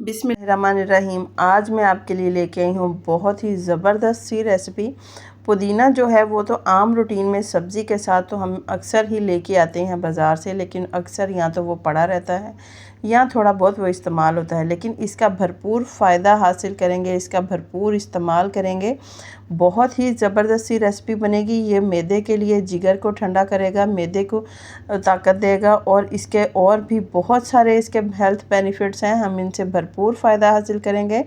बिस्मिल्लाहिर्रहमानिर्रहीम। आज मैं आपके लिए लेके आई हूँ बहुत ही ज़बरदस्त सी रेसिपी। पुदीना जो है वो तो आम रूटीन में सब्ज़ी के साथ तो हम अक्सर ही लेके आते हैं बाज़ार से, लेकिन अक्सर या तो वो पड़ा रहता है या थोड़ा बहुत वो इस्तेमाल होता है। लेकिन इसका भरपूर फ़ायदा हासिल करेंगे, इसका भरपूर इस्तेमाल करेंगे, बहुत ही ज़बरदस्त सी रेसिपी बनेगी। ये मैदे के लिए जिगर को ठंडा करेगा, मैदे को ताकत देगा और इसके और भी बहुत सारे इसके हेल्थ बेनिफिट्स हैं। हम इनसे भरपूर फ़ायदा हासिल करेंगे।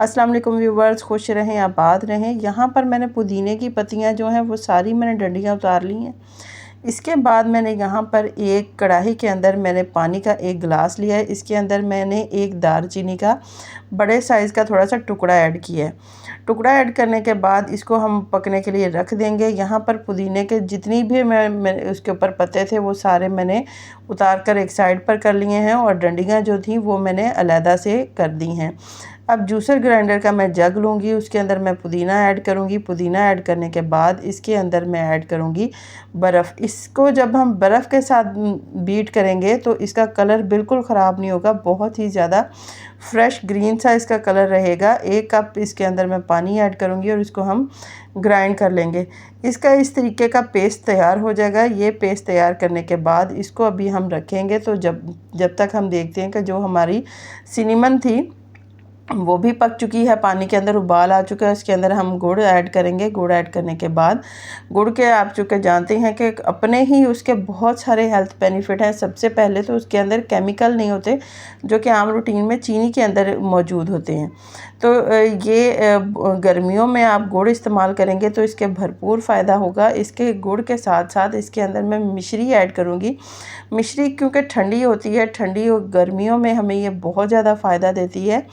अस्सलाम वालेकुम व्यूवर्स, खुश रहें, आबाद रहें। यहाँ पर मैंने पुदीने की पत्तियाँ जो हैं वो सारी मैंने डंडियाँ उतार ली हैं। इसके बाद मैंने यहाँ पर एक कढ़ाई के अंदर मैंने पानी का एक गिलास लिया है। इसके अंदर मैंने एक दालचीनी का बड़े साइज़ का थोड़ा सा टुकड़ा ऐड किया है। टुकड़ा ऐड करने के बाद इसको हम पकने के लिए रख देंगे। यहाँ पर पुदीने के जितनी भी मैं उसके ऊपर पत्ते थे वो सारे मैंने उतार कर एक साइड पर कर लिए हैं और डंडियाँ जो थी वो मैंने अलहदा से कर दी हैं। अब जूसर ग्राइंडर का मैं जग लूँगी, उसके अंदर मैं पुदीना ऐड करूँगी। पुदीना ऐड करने के बाद इसके अंदर मैं ऐड करूँगी बर्फ़। इसको जब हम बर्फ़ के साथ बीट करेंगे तो इसका कलर बिल्कुल ख़राब नहीं होगा, बहुत ही ज़्यादा फ्रेश ग्रीन सा इसका कलर रहेगा। 1 कप इसके अंदर मैं पानी ऐड करूँगी और इसको हम ग्राइंड कर लेंगे। इसका इस तरीके का पेस्ट तैयार हो जाएगा। ये पेस्ट तैयार करने के बाद इसको अभी हम रखेंगे। तो जब तक हम देखते हैं कि जो हमारी सिनेमन थी वो भी पक चुकी है, पानी के अंदर उबाल आ चुका है। इसके अंदर हम गुड़ ऐड करेंगे। गुड़ ऐड करने के बाद गुड़ के आप चूँकि जानते हैं कि अपने ही उसके बहुत सारे हेल्थ बेनिफिट हैं। सबसे पहले तो उसके अंदर केमिकल नहीं होते जो कि आम रूटीन में चीनी के अंदर मौजूद होते हैं। तो ये गर्मियों में आप गुड़ इस्तेमाल करेंगे तो इसके भरपूर फ़ायदा होगा। इसके गुड़ के साथ साथ इसके अंदर मैं मिश्री ऐड करूँगी। मिश्री क्योंकि ठंडी होती है, ठंडी और गर्मियों में हमें ये बहुत ज़्यादा फ़ायदा देती है।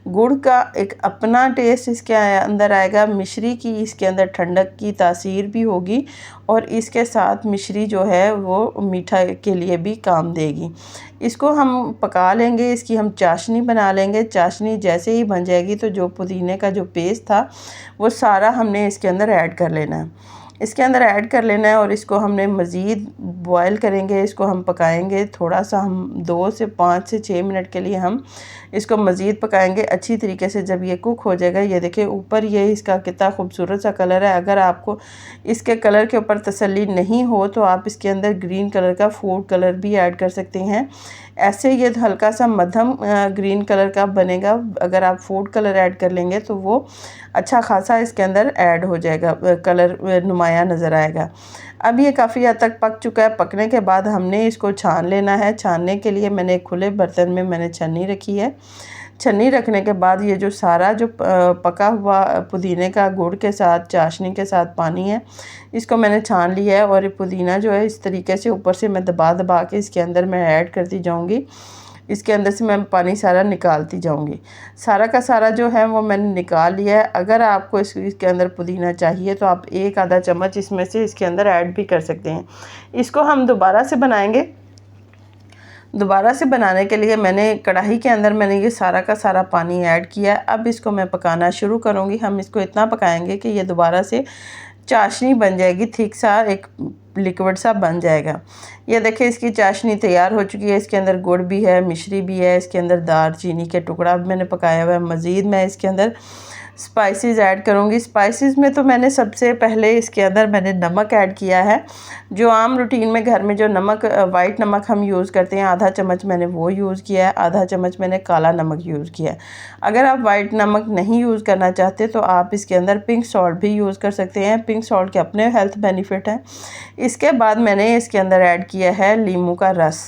गुड़ का एक अपना टेस्ट इसके अंदर आएगा, मिश्री की इसके अंदर ठंडक की तासीर भी होगी और इसके साथ मिश्री जो है वो मीठा के लिए भी काम देगी। इसको हम पका लेंगे, इसकी हम चाशनी बना लेंगे। चाशनी जैसे ही बन जाएगी तो जो पुदीने का जो पेस्ट था वो सारा हमने इसके अंदर ऐड कर लेना है। इसके अंदर ऐड कर लेना है और इसको हमने मज़ीद बॉयल करेंगे, इसको हम पकाएंगे। थोड़ा सा हम 2 से 5 से 6 मिनट के लिए हम इसको मज़ीद पकाएंगे अच्छी तरीके से। जब ये कुक हो जाएगा, ये देखिए ऊपर ये इसका कितना खूबसूरत सा कलर है। अगर आपको इसके कलर के ऊपर तसल्ली नहीं हो तो आप इसके अंदर ग्रीन कलर का फूड कलर भी ऐड कर सकते हैं। ऐसे ये हल्का सा मध्यम ग्रीन कलर का बनेगा। अगर आप फूड कलर ऐड कर लेंगे तो वो अच्छा खासा इसके अंदर ऐड हो जाएगा, कलर नुमाया नज़र आएगा। अब ये काफ़ी हद तक पक चुका है। पकने के बाद हमने इसको छान लेना है। छानने के लिए मैंने एक खुले बर्तन में मैंने छन्नी रखी है। छन्नी रखने के बाद ये जो सारा जो पका हुआ पुदीने का गुड़ के साथ चाशनी के साथ पानी है, इसको मैंने छान लिया है और ये पुदीना जो है इस तरीके से ऊपर से मैं दबा दबा के इसके अंदर मैं ऐड करती जाऊंगी। इसके अंदर से मैं पानी सारा निकालती जाऊंगी। सारा का सारा जो है वो मैंने निकाल लिया है। अगर आपको इसके अंदर पुदीना चाहिए तो आप 1 आधा चम्मच इसमें से इसके अंदर ऐड भी कर सकते हैं। इसको हम दोबारा से बनाएंगे। दोबारा से बनाने के लिए मैंने कढ़ाई के अंदर मैंने ये सारा का सारा पानी ऐड किया। अब इसको मैं पकाना शुरू करूँगी। हम इसको इतना पकाएंगे कि ये दोबारा से चाशनी बन जाएगी, थिक सा एक लिक्विड सा बन जाएगा। ये देखिए इसकी चाशनी तैयार हो चुकी है। इसके अंदर गुड़ भी है, मिश्री भी है, इसके अंदर दालचीनी के टुकड़ा भी मैंने पकाया हुआ है। मज़ीद मैं इसके अंदर स्पाइसेस ऐड करूँगी। स्पाइसेस में तो मैंने सबसे पहले इसके अंदर मैंने नमक ऐड किया है। जो आम रूटीन में घर में जो नमक वाइट नमक हम यूज़ करते हैं, आधा चम्मच मैंने वो यूज़ किया है। आधा चम्मच मैंने काला नमक यूज़ किया है। अगर आप वाइट नमक नहीं यूज़ करना चाहते तो आप इसके अंदर पिंक सॉल्ट भी यूज़ कर सकते हैं। पिंक सॉल्ट के अपने हेल्थ बेनिफिट हैं। इसके बाद मैंने इसके अंदर ऐड किया है नींबू का रस।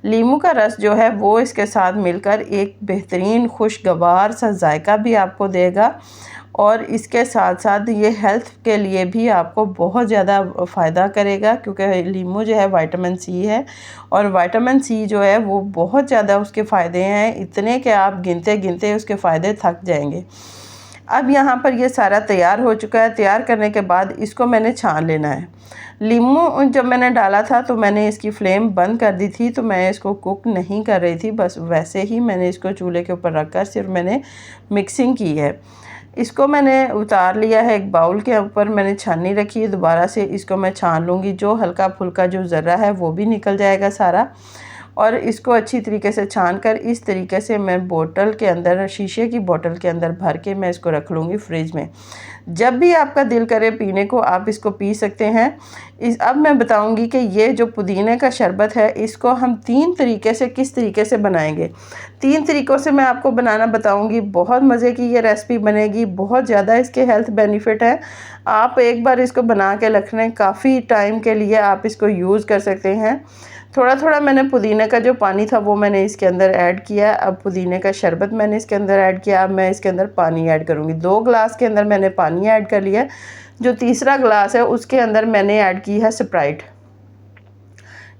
नींबू का रस जो है वो इसके साथ मिलकर एक बेहतरीन खुशगवार सा जायका भी आपको देगा और इसके साथ साथ ये हेल्थ के लिए भी आपको बहुत ज़्यादा फ़ायदा करेगा, क्योंकि नींबू जो है विटामिन सी है और विटामिन सी जो है वो बहुत ज़्यादा उसके फ़ायदे हैं, इतने कि आप गिनते गिनते उसके फ़ायदे थक जाएंगे। अब यहाँ पर ये सारा तैयार हो चुका है। तैयार करने के बाद इसको मैंने छान लेना है। नींबू जब मैंने डाला था तो मैंने इसकी फ्लेम बंद कर दी थी, तो मैं इसको कुक नहीं कर रही थी, बस वैसे ही मैंने इसको चूल्हे के ऊपर रख कर सिर्फ मैंने मिक्सिंग की है। इसको मैंने उतार लिया है एक बाउल के ऊपर, मैंने छाननी रखी है। दोबारा से इसको मैं छान लूँगी। जो हल्का फुल्का जो ज़र्रा है वो भी निकल जाएगा सारा। और इसको अच्छी तरीके से छान कर इस तरीके से मैं बोतल के अंदर, शीशे की बोतल के अंदर भर के मैं इसको रख लूँगी फ्रिज में। जब भी आपका दिल करे पीने को आप इसको पी सकते हैं। अब मैं बताऊंगी कि ये जो पुदीने का शरबत है इसको हम 3 तरीके से किस तरीके से बनाएंगे। 3 तरीक़ों से मैं आपको बनाना बताऊंगी। बहुत मज़े की ये रेसिपी बनेगी, बहुत ज़्यादा इसके हेल्थ बेनिफिट है। आप एक बार इसको बना के रख लें, काफ़ी टाइम के लिए आप इसको यूज़ कर सकते हैं। थोड़ा थोड़ा मैंने पुदीने का जो पानी था वो मैंने इसके अंदर ऐड किया। अब पुदीने का शरबत मैंने इसके अंदर ऐड किया। अब मैं इसके अंदर पानी ऐड करूँगी। 2 गिलास के अंदर मैंने पानी ऐड कर लिया। जो तीसरा गिलास है उसके अंदर मैंने ऐड की है स्प्राइट।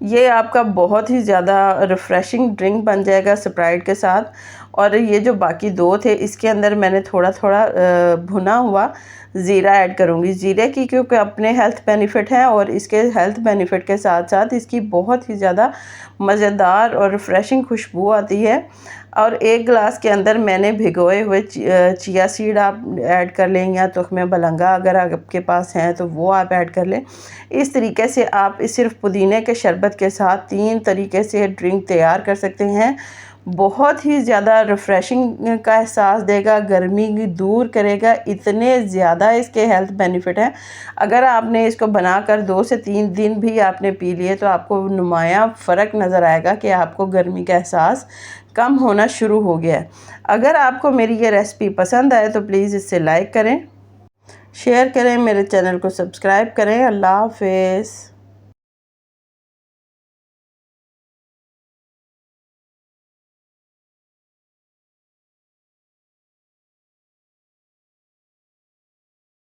ये आपका बहुत ही ज़्यादा रिफ़्रेशिंग ड्रिंक बन जाएगा स्प्राइट के साथ। और ये जो बाकी 2 थे इसके अंदर मैंने थोड़ा थोड़ा भुना हुआ ज़ीरा ऐड करूँगी। ज़ीरे की क्योंकि अपने हेल्थ बेनिफिट हैं और इसके हेल्थ बेनिफिट के साथ साथ इसकी बहुत ही ज़्यादा मज़ेदार और रिफ़्रेशिंग खुशबू आती है। और 1 गिलास के अंदर मैंने भिगोए हुए चिया सीड आप ऐड कर लें, या तुख्मे बलंगा अगर आपके पास हैं तो वो आप ऐड कर लें। इस तरीके से आप सिर्फ पुदीने के शरबत के साथ 3 तरीके से ड्रिंक तैयार कर सकते हैं। बहुत ही ज़्यादा रिफ़्रेशिंग का एहसास देगा, गर्मी दूर करेगा, इतने ज़्यादा इसके हेल्थ बेनिफिट हैं। अगर आपने इसको बनाकर 2 से 3 दिन भी आपने पी लिए तो आपको नुमाया फ़र्क नज़र आएगा कि आपको गर्मी का एहसास कम होना शुरू हो गया है। अगर आपको मेरी ये रेसिपी पसंद आए तो प्लीज़ इसे लाइक करें, शेयर करें, मेरे चैनल को सब्सक्राइब करें। अल्लाह हाफ़िज़।